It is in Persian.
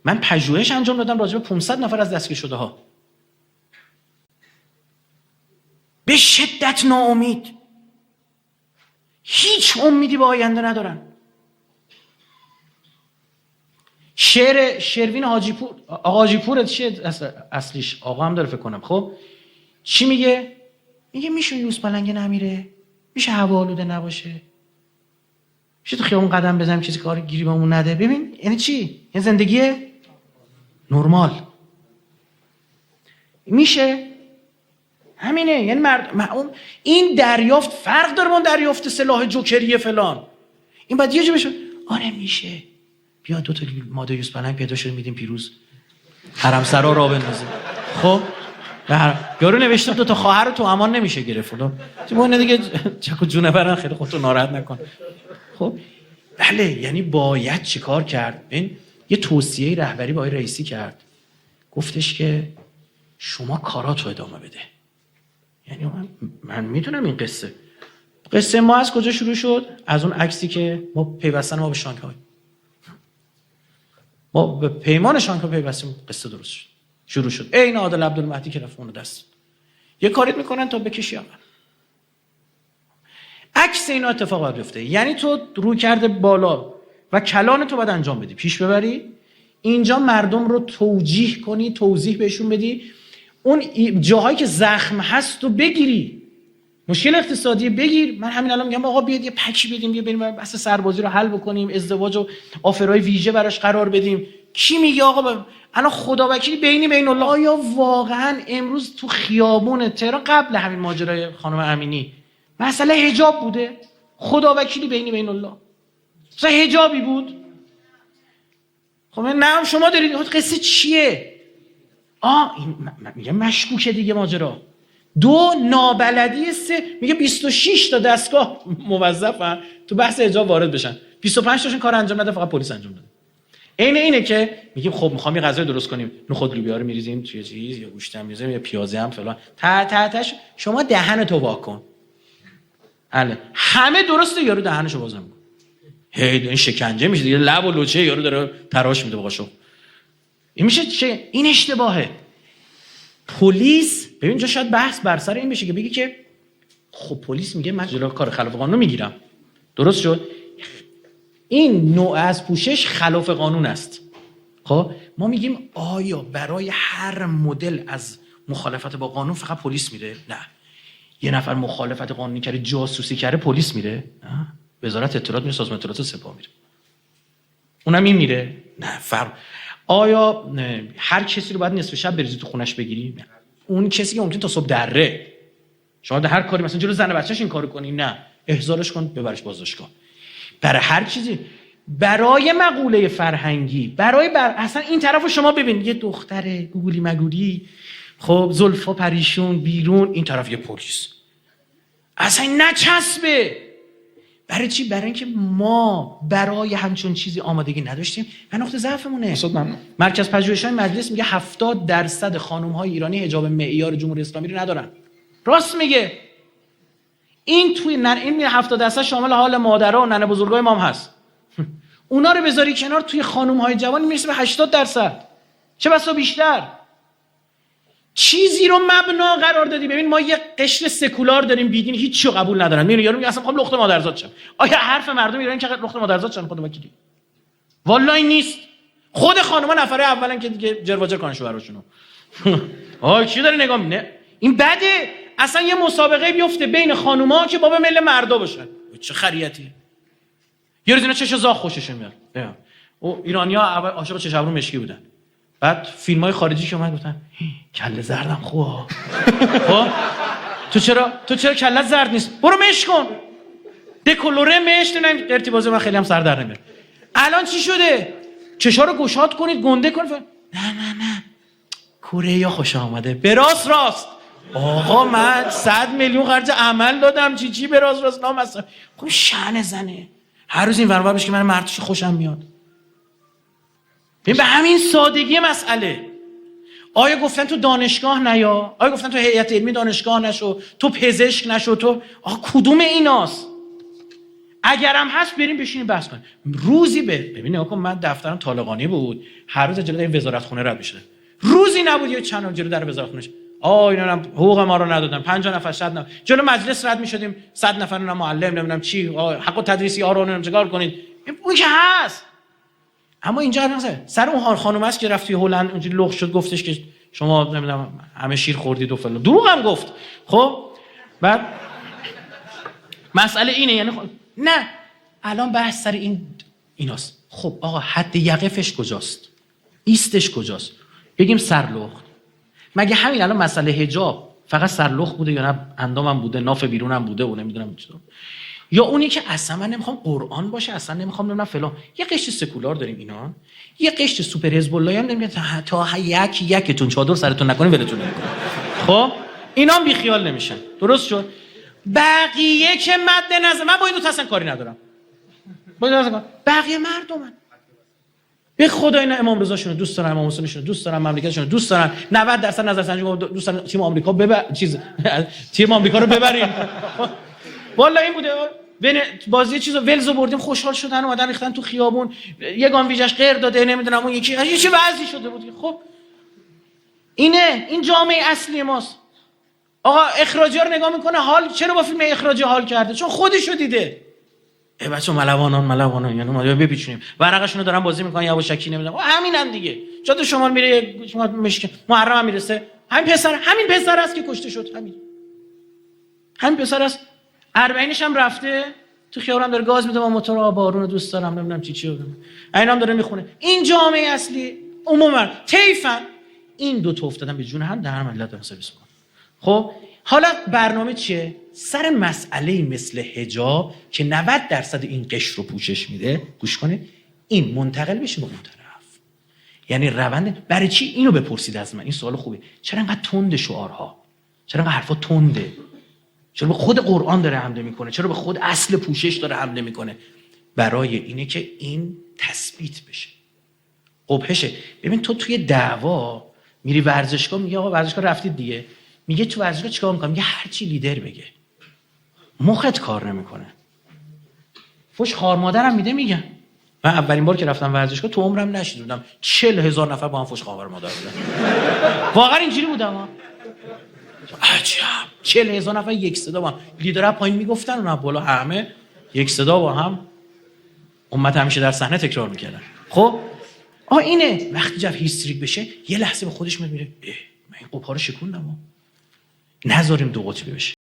من پژوهش انجام دادم راجع به 500 نفر از دستگیر شده ها. به شدت ناامید، هیچ امیدی به آینده ندارن. شعر شروین حاجی پور چیه اصلیش؟ آقا هم داره فکر کنم. خب چی میگه؟ میگه میشه یوز پلنگ نمیره، میشه هوا آلوده نباشه، میشه تو خیابون قدم بزنیم چیزی کاری گیری بهمون نده. ببین یعنی چی؟ یعنی زندگی نرمال میشه. همینه. یعنی این دریافت فرق داره با دریافت سلاح جوکریه فلان. این باید یه جا بشه آره میشه، بیا 2 تا ماده یوز پلنگ پیدا شده میدیم پیروز حرمسرا را بندازه. خب یارو نوشته 2 تا خواهر رو تو امان نمیشه گرفت. تو نه دیگه چکو جونه برن، خیلی خودتو ناراحت نکن. خب بله، یعنی باید چیکار کرد؟ این یه توصیه رهبری با آقای رئیسی کرد، گفتش که شما کاراتو ادامه بده. یعنی من میدونم این قصه ما از کجا شروع شد؟ از اون عکسی که ما پیوستن ما به شانگهای، ما به پیمان شانگهای پیوستیم، قصه درست شد، شروع شد. این عادل عبدالمهدی که رفت اون دست یه کاریت میکنن تا بکشی عقب. عکس اینا اتفاق باید بیفته. یعنی تو رو کرده بالا و کلان تو باید انجام بدی، پیش ببری، اینجا مردم رو توجیه کنی، توضیح بهشون بدی، اون جاهایی که زخم هست رو بگیری، مشکل اقتصادی بگیر. من همین الان میگم آقا بیاد یه پکی بدیم، بیا بریم بحث سربازی رو حل بکنیم، ازدواج و آفرای ویژه براش قرار بدیم. کی میگه آقا الان خداوکیلی بین الله؟ آیا واقعا امروز تو خیابون تهران قبل همین ماجرای خانم امینی مسئله حجاب بوده؟ خداوکیلی بین الله مثلا حجابی بود؟ خب نه شما دارید قصه چیه؟ این میگه مشکوکه دیگه ماجرا. 2 نابلدی، 3 میگه 26 تا دستگاه موظفن تو بحث حجاب وارد بشن، 25 تاشون کار انجام نده، فقط پلیس انجام داده. اینه که میگیم خب میخوام یه غذا درست کنیم، نخود لوبیا رو میریزیم توی چیز، یا گوشت هم میریزیم، یا پیاز هم فلان، تاش شما دهنتو وا کن. بله همه درسته، یارو دهنشو باز نمیکنه، این شکنجه میشه دیگه، لب و لوچه یارو داره تراش میده باقاشو. این میشه چه؟ این اشتباهه. پلیس ببین جا شاید بحث بر سر این بشه که بگی که خب پلیس میگه من جلوی کار خلاف قانون میگیرم، درست شد، این نوع از پوشش خلاف قانون است. خب ما میگیم آیا برای هر مدل از مخالفت با قانون فقط پلیس میره؟ نه. یه نفر مخالفت قانونی کرده، جاسوسی کرده، پلیس میره؟ نه. وزارت اطلاعات میره، سازمان اطلاعات سپاه میره. اونم این میره؟ نه. فرق. آیا هر کسی رو باید نصف شب بریزی تو خونش بگیری؟ نه. اون کسی که ممکن تا صبح دره، شما در هر کاری مثلا جلو زن و بچه‌ش این کارو کنی، نه، احضارش کن، ببرش بازداشتگاه. برای هر چیزی، برای مقوله فرهنگی، اصلا این طرفو شما ببین، یه دختر گوگلی مگولی، خب زلفا پریشون بیرون، این طرف یه پلیس، اصلا نچسبه. برای چی؟ برای اینکه ما برای همچون چیزی آمادگی نداشتیم و نقطه ضعفمونه. مرکز پژوهش‌های مجلس میگه 70% خانم‌های ایرانی حجاب معیار جمهوری اسلامی رو ندارن. راست میگه. این توی این 70% شامل حال مادرها و ننه بزرگای ما هم هست. اونا رو بذاری کنار، توی خانم‌های جوان میرسه به 80%. چه بسا بیشتر. چیزی رو مبنا قرار دادی. ببین ما یه قشر سکولار داریم، بیدین، هیچ چیو قبول ندارن. میونه یارو میگه اصلا میخوام لخت مادرزاد شم. آیا حرف مردم ایران که لخت مادرزاد شن خود وکیلی؟ والله نیست. خود خانم‌ها نفره اولن که دیگه جرواجر کنن شوهراشونو. چی داره نگاه می‌کنه؟ این بده. اصلا یه مسابقه بیفته بین خانوما که باب مل مردا باشن. چه خریتی؟ یه روز اینا چش زاغ خوششون میاد. او ایرانی‌ها اول عاشق چش ابرو مشکی بودن. بعد فیلم‌های خارجی که اومد گفتن کله زردم خوبه. خب تو چرا کله زرد نیست؟ برو مشک کن. دکلوره مشک نمی ارتباط من خیلی هم سر در نمیاد. الان چی شده؟ چشا رو گشاد کنید، گنده کنید. نه. کره یا خوش آمده. راست. آقا من 100 میلیون خرج عمل دادم، چی به راست نام هستم. خب شأن زنه. هر روز این ورور بشه که من مردش خوشم میاد. ببین به همین سادگی مسئله. آیا گفتن تو دانشگاه نیا؟ آیا گفتن تو هیئت علمی دانشگاه نشو؟ تو پزشک نشو؟ تو آقا کدوم ایناست؟ اگرم هست بریم بشینیم بحث کنیم. روزی ببین نگاه کن، من دفترم طالقانی بود، هر روز جلوی وزارت خونه رد می‌شد. روزی نبود یه چند جلو در وزارت خونه اینا حقوق ما رو ندادن، 50 نفر 100 نفر جلو مجلس رد می‌شدیم، 100 نفر معلم نمیدونم چی حق تدریسی ها رو نمیدونم چیکار کنید. اون که هست. اما اینجا مثلا سر اون خانم است که رفت توی هلند اونجوری لغ شد، گفتش که شما نمیدونم همه شیر خوردید و فلان، دروغ هم گفت. خب بعد مسئله اینه، یعنی نه الان بحث سر ایناست. خب آقا حد یقفش کجاست؟ ایستش کجاست؟ بگیم سرلخت. مگه همین الان مسئله حجاب فقط سرلخت بوده یا نه اندامم بوده، ناف بیرونم بوده و نمیدونم چطور؟ یا اونی که اصلا من نمیخوام قرآن باشه، اصلا نمیخوام نمیدونم فلان. یه قشر سکولار داریم اینا، یه قشر سوپر حزب الله هم نمیگه تا یکتون چادر سرتون نکنین ولتون نمیکنه. خب اینا هم بی خیال نمیشن. درست شد؟ بقیه که مد نظر من با این دو تا اصلا کاری ندارم. بقیه مردمن. به خدا اینا امام رضاشون دوست دارن، امام حسینشون دوست دارن، مملکتشون دوست دارن. 90% نظرسنجی دوست دارن تیم آمریکا تیم آمریکا رو ببرین. والله این بوده. بازی چیزو ولزو بردیم، خوشحال شدن، اومدن ریختن تو خیابون، یگان ویژش غیر داده، نمیدونم اون یکی چه وضعی شده بود. خب این جامعه اصلی ماست. آقا اخراجی‌ها رو نگاه میکنه، حال چرا با فیلم اخراجی حال کرده؟ چون خودشو دیده. بچه‌ها ملوانان یعنی ما بپیچونیم ورقشونو دارن بازی میکنن، یواشکی نمیدونم همینن دیگه. جاده شمال میره، شما مشکل محرم هم میرسه، همین پسر است که کشته شد. همین پسر است. 40 هم رفته تو خیابون داره گاز میده با موتور، بارون دوست دارم نمیدونم چی اینام داره میخونه. این جامعه اصلی عموما طیفن این دو تا افتادن به جون هم، در هم ملت دارن سرویس میکنن. خب حالا برنامه چیه؟ سر مسئله مثل حجاب که 90% این قشر رو پوشش میده، گوش کنه، این منتقل بشه به اون طرف. یعنی روند برای چی اینو بپرسید از من، این سوال خوبه. چرا انقدر تند شعارها؟ چرا انقدر حرفا تنده؟ چرا به خود قرآن داره حمله میکنه؟ چرا به خود اصل پوشش داره حمله میکنه؟ برای اینه که این تثبیت بشه، قبحشه. ببین تو توی دعوا میری ورزشگاه، میگه آقا ورزشگاه رفتید دیگه، میگه تو ورزشگاه چیکار میکنم؟ میگه هر چی لیدر بگه، مخت کار نمیکنه. فوش خار مادرم میده. میگم من اولین بار که رفتم ورزشگاه تو عمرم نشیدم 40,000 نفر با هم فوش خار مادر بودن. واقعا اینجوری بودم. عجب 40,000 نفر یک صدا با هم، لیدرها پایین میگفتن، اونها بالا همه یک صدا با هم، امت همیشه در صحنه تکرار میکردن. خب اینه وقتی جف هیستریک بشه یه لحظه به خودش میره من این قبها رو شکوندم، نذاریم دو قطبی بشه.